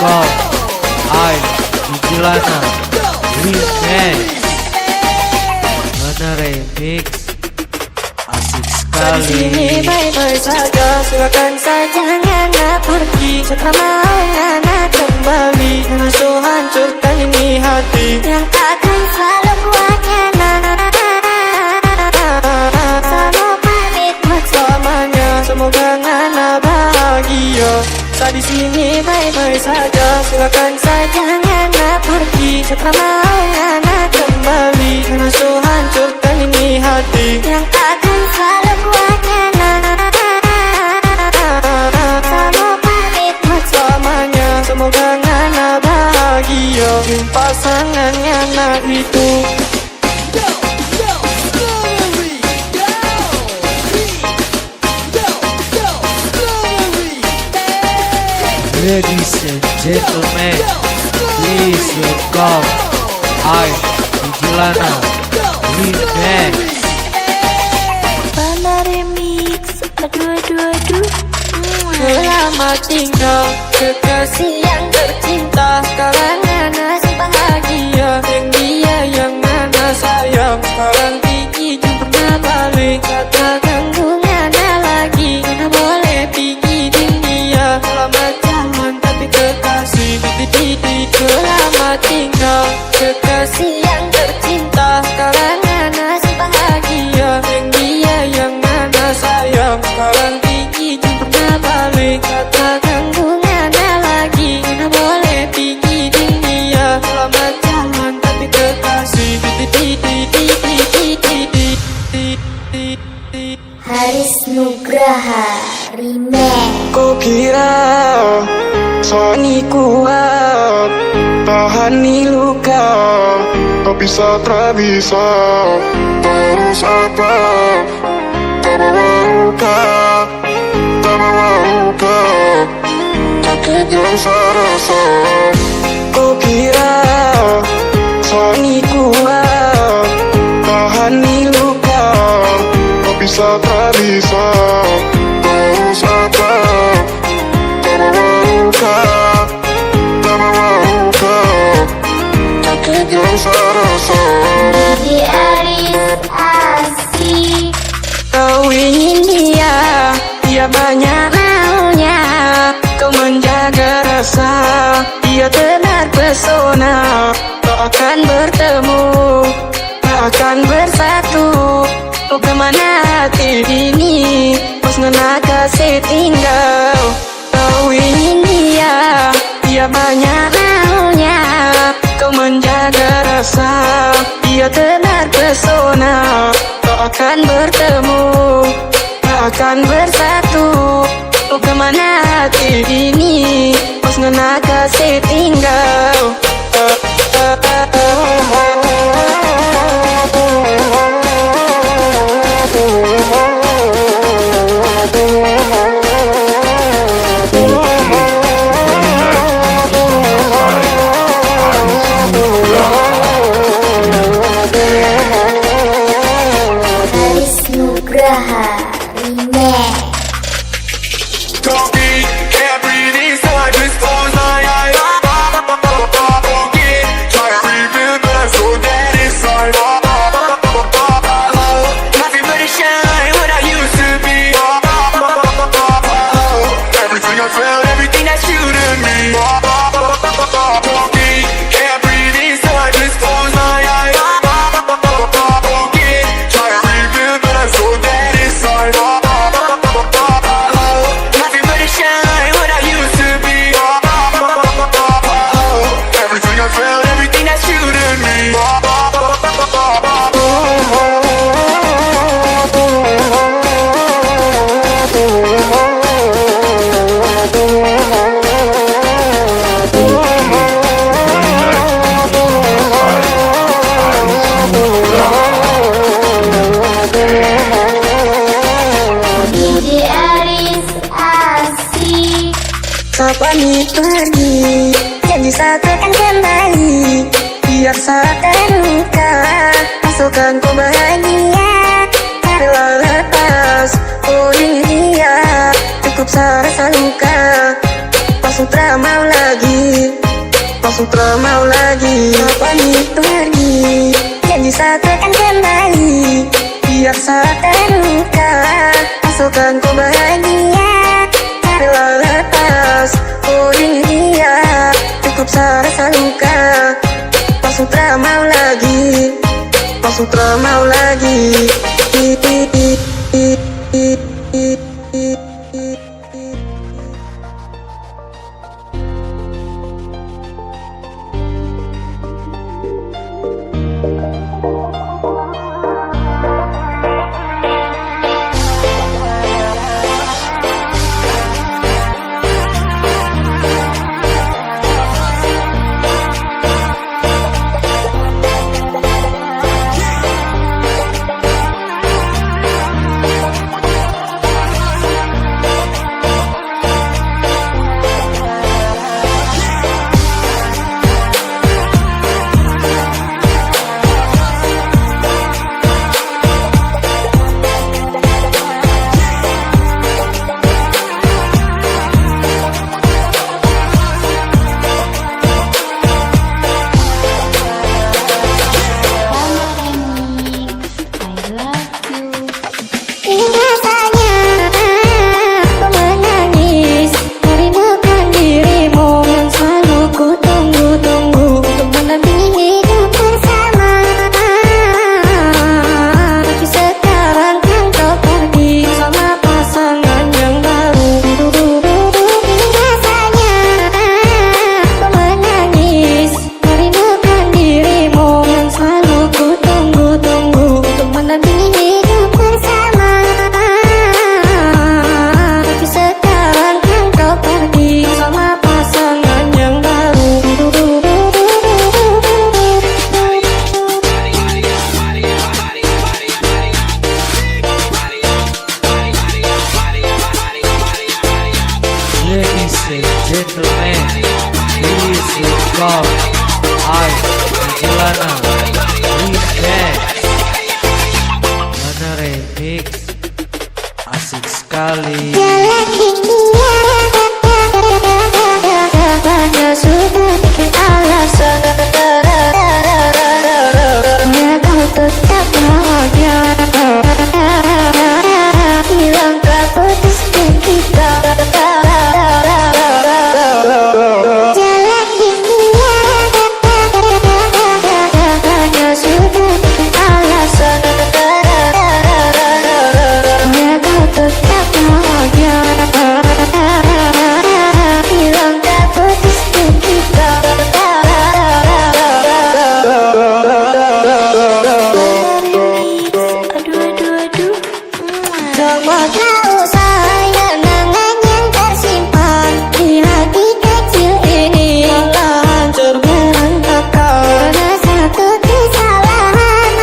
Go Ai Vigilana Remix. Mana remix asik sekali. Sini baik-baik saja, silakan saja Ngana pergi. Setelah mau Ngana kembali, langsung hancurkan ini hati yang akan selalu kuat Ngana. Sama pamit buat selamanya, semoga Ngana bahagia. Saat di sini baik-baik saja, silakan saja Ngana pergi. Setelah mau Ngana kembali, langsung hancurkan ini hati yang akan selalu kuat Ngana. Sama pamit buat selamanya, semoga Ngana bahagia. Pasangan Ngana itu Ladies and gentlemen, please welcome Ai Vigilana Remix. Bana remix. Aduh. Selamat tinggal kekasih yang tercinta. Sekarang Ngana si bahagia, yang dia yang Ngana sayang. Sekarang Pigi jumpa pernah balik, katakan ku Ngana lagi. Ngana boleh Pigi din dia. Selamat jalan tapi kekasih titik. Selamat tinggal kekasih yang tercinta. Sekarang Ngana si bahagia, yang dia yang Ngana sayang. Sekarang Pigi jumpa pernah balik, katakan ku Ngana lagi. Ngana boleh Pigi din dia. Selamat jalan tapi kekasih titik. Haris Nugraha Remix. Kau kira Sony kuat tahani luka, tak bisa, terus apa? Tak bawa luka, sakit yang serasa. Kau kira Sony kuat tahani luka, tak bisa, terus apa? Tak bawa luka, sakit yang serasa. Di Aris asik. Kau ingin dia banyak maunya. Kau menjaga rasa, dia tenar pesona. Tak akan bertemu, tak akan bersatu. Oh kemana hati ini, bos Ngana kasih tinggal. Kau ingin dia banyak maunya. Kau menjaga rasa, dia tenar pesona. Tak akan bertemu, tak akan bersatu. Oh kemana hati ini, bos Ngana kasih tinggal. Haris Nugraha Remix. Don't eat, can't breathe inside, just close my eyes. Forget, try to rebuild, but I'm so dead inside. Nothing but a shine what I used to be. Everything I felt, everything that you to me. Don't eat, can't breathe inside, just close my eyes. Forget, try to rebuild, but I'm so dead inside. Nothing but a shine what I used to be. Everything I felt, everything that you to me. Di Aris asik. Kapan pergi, janji saat akan kembali. Biar saat terluka, masukkan ku bahagia. Rela lepas, oh ini dia. Cukup serasa luka, pas Sutra mau lagi, Pak Sutra mau lagi. Kapan itu pergi, janji satu akan kembali. Biar saat Terluka, asalkan kau bahagia, rela lepas. oh ini dia, cukup serasa luka. Pak Sutra mau lagi, Pak Sutra mau lagi. Ladies and gentlemen, please welcome I, Angelana, Remix. Mana remix? Asik sekali. Jalan hingga sudah bikin alasan. Ya kau tetap bahagia. Hilang tak putus kita. Jalan hingga sudah bikin alasan. Ya kau tetap bahagia. Hilang tak putus kita. Coba kau sayang kenangan yang tersimpan di hati kecil ini telah hancur berantakan karena satu kesalahan.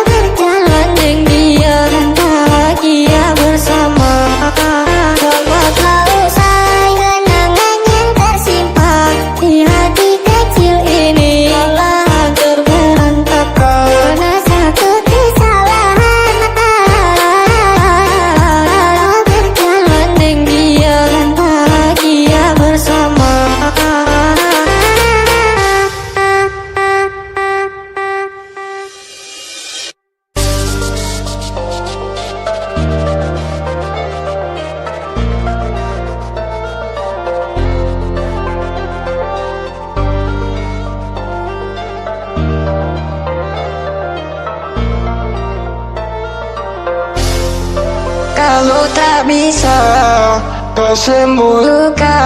Berjalan dengan dia dan bahagia bersama. Coba kau sayang kenangan yang tersimpan di hati kecil ini telah hancur berantakan karena satu kesalahan. Berjalan dengan dia dan bahagia bersama. Kalau tak bisa kau sembuh luka,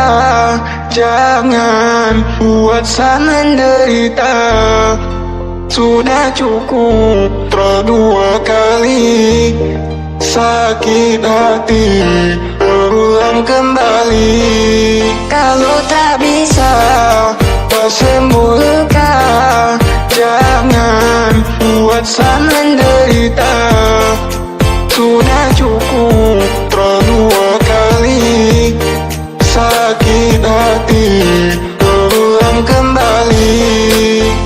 jangan buat saya menderita. Sudah cukup dua kali sakit hati berulang kembali. Kalau tak bisa kau sembuh luka, jangan buat saya menderita. Sudah cukup dua kali sakit hati berulang kembali.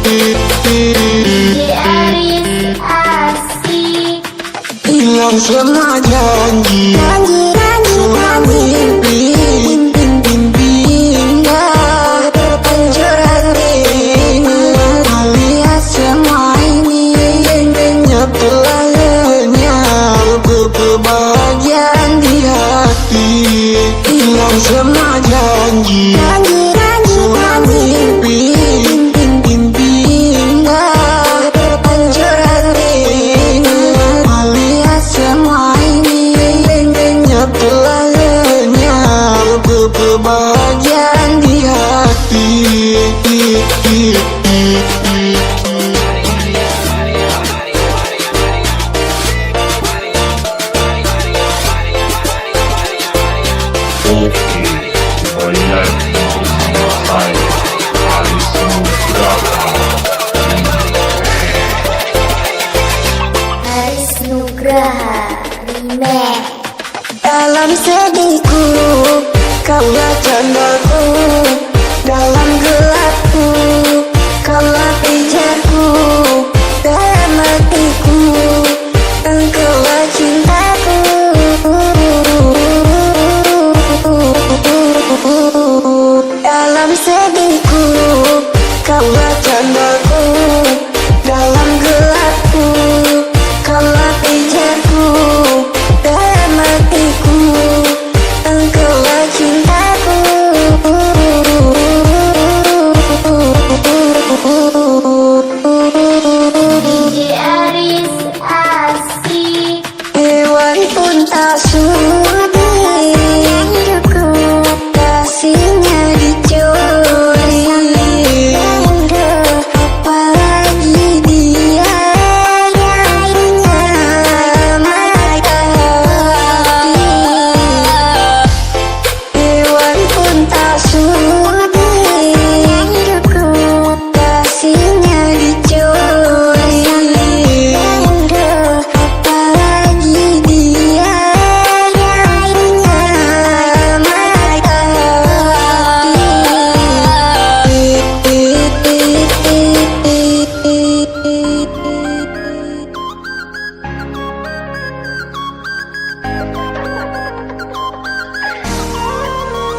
DJ Aris asik. Hilang semua janji, semua mimpi semua janji, semua mimpi, indah hancur hati ini. Melihat semua ini, telah lenyap kebahagiaan di hati. Aris Nugraha Remix. Dalam sedihku, kaulah candaku. Dalam gelapku, kaulah pijarku. Dalam hatiku, engkaulah cintaku. Dalam sedihku, kaulah candaku. Dalam gelapku, kaulah pijarku. Dalam hatiku, engkaulah cintaku. DJ Aris asik. Hewan pun tak sudi, cukup kasihnya dicuri. Apalagi dia yang mata hati. Hewan pun tak sudi, cukup kasihnya dicuri. Apalagi dia yang mata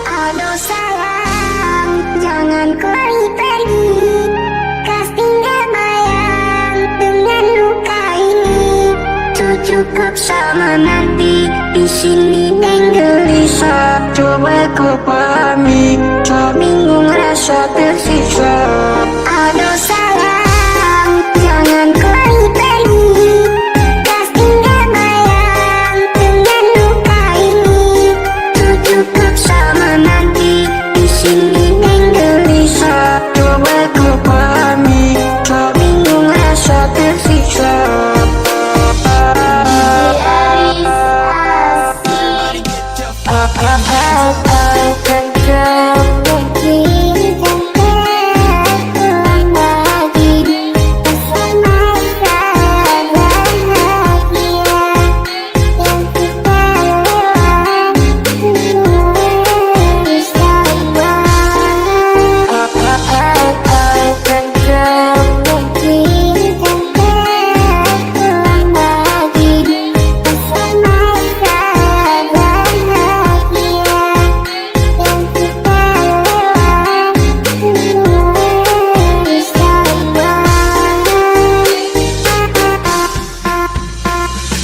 Aduh sayang, jangan kau pergi. Kas tinggal bayang dengan luka ini. Tuh cukup sama nanti di sini neng gelisah. coba kau pahami, tak bingung rasa tersiksa. Aduh sayang, jangan kau pergi. Kas tinggal bayang dengan luka ini. Tuh cukup sama nanti di sini neng gelisah. Coba kau pahami, tak bingung rasa tersiksa. Aris asik. Akan kau Mungkin tak terulang lagi bersama dan bahagia yang kita lewati bersama. akan kau Mungkin tak terulang lagi bersama dan bahagia yang kita lewati bersama.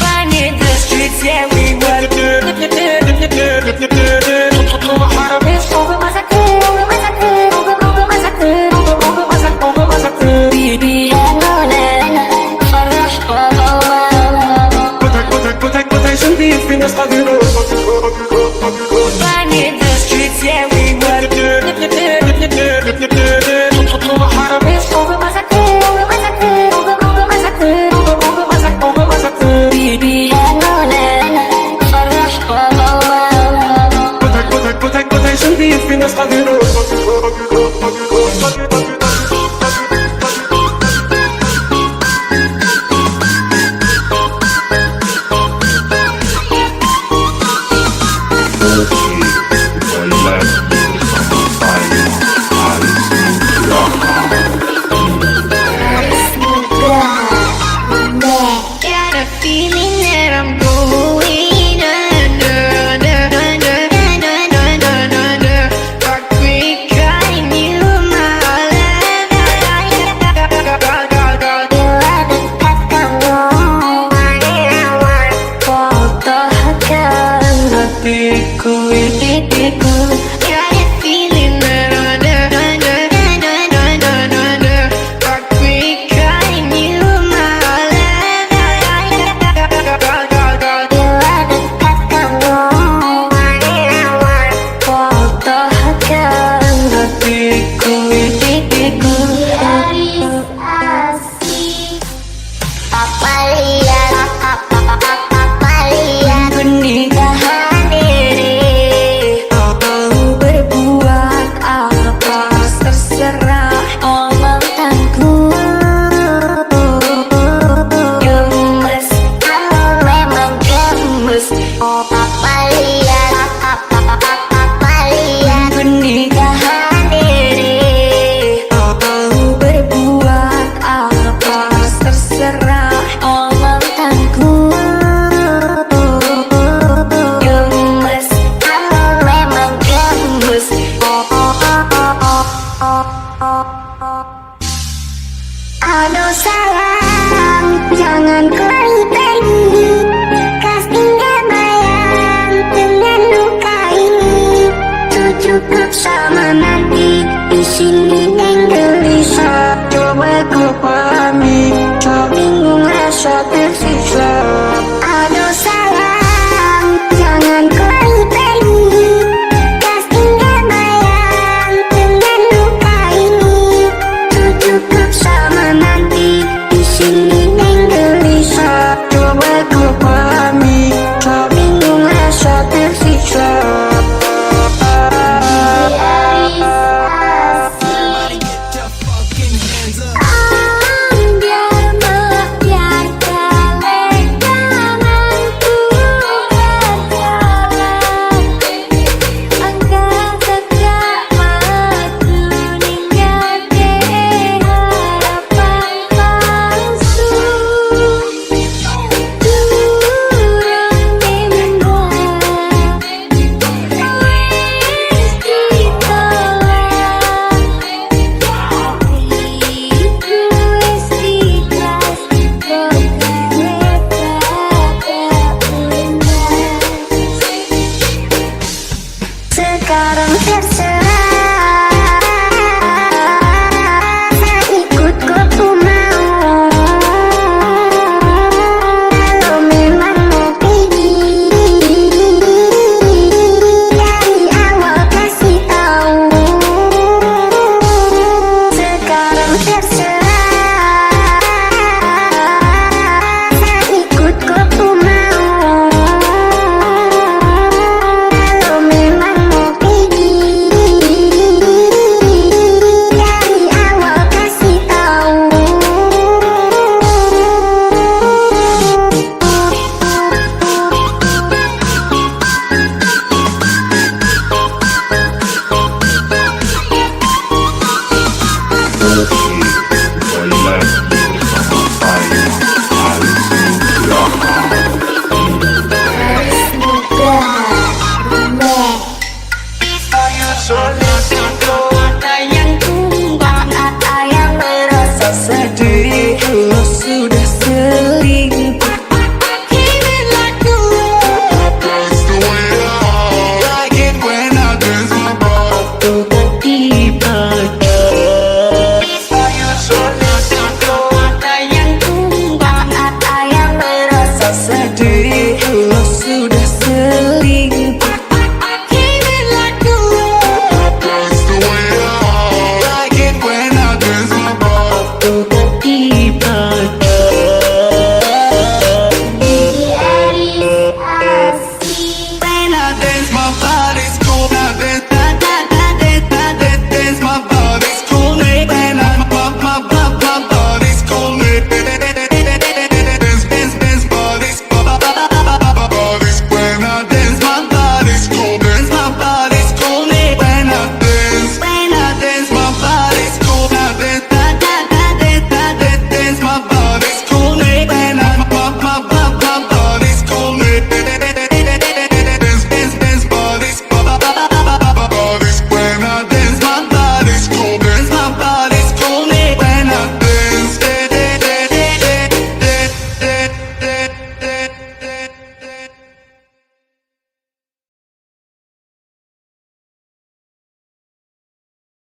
Running the streets, yeah, we were Running the streets, yeah, we were Aris Nugraha Remix. Got a feeling that I'm going under. Dark green sini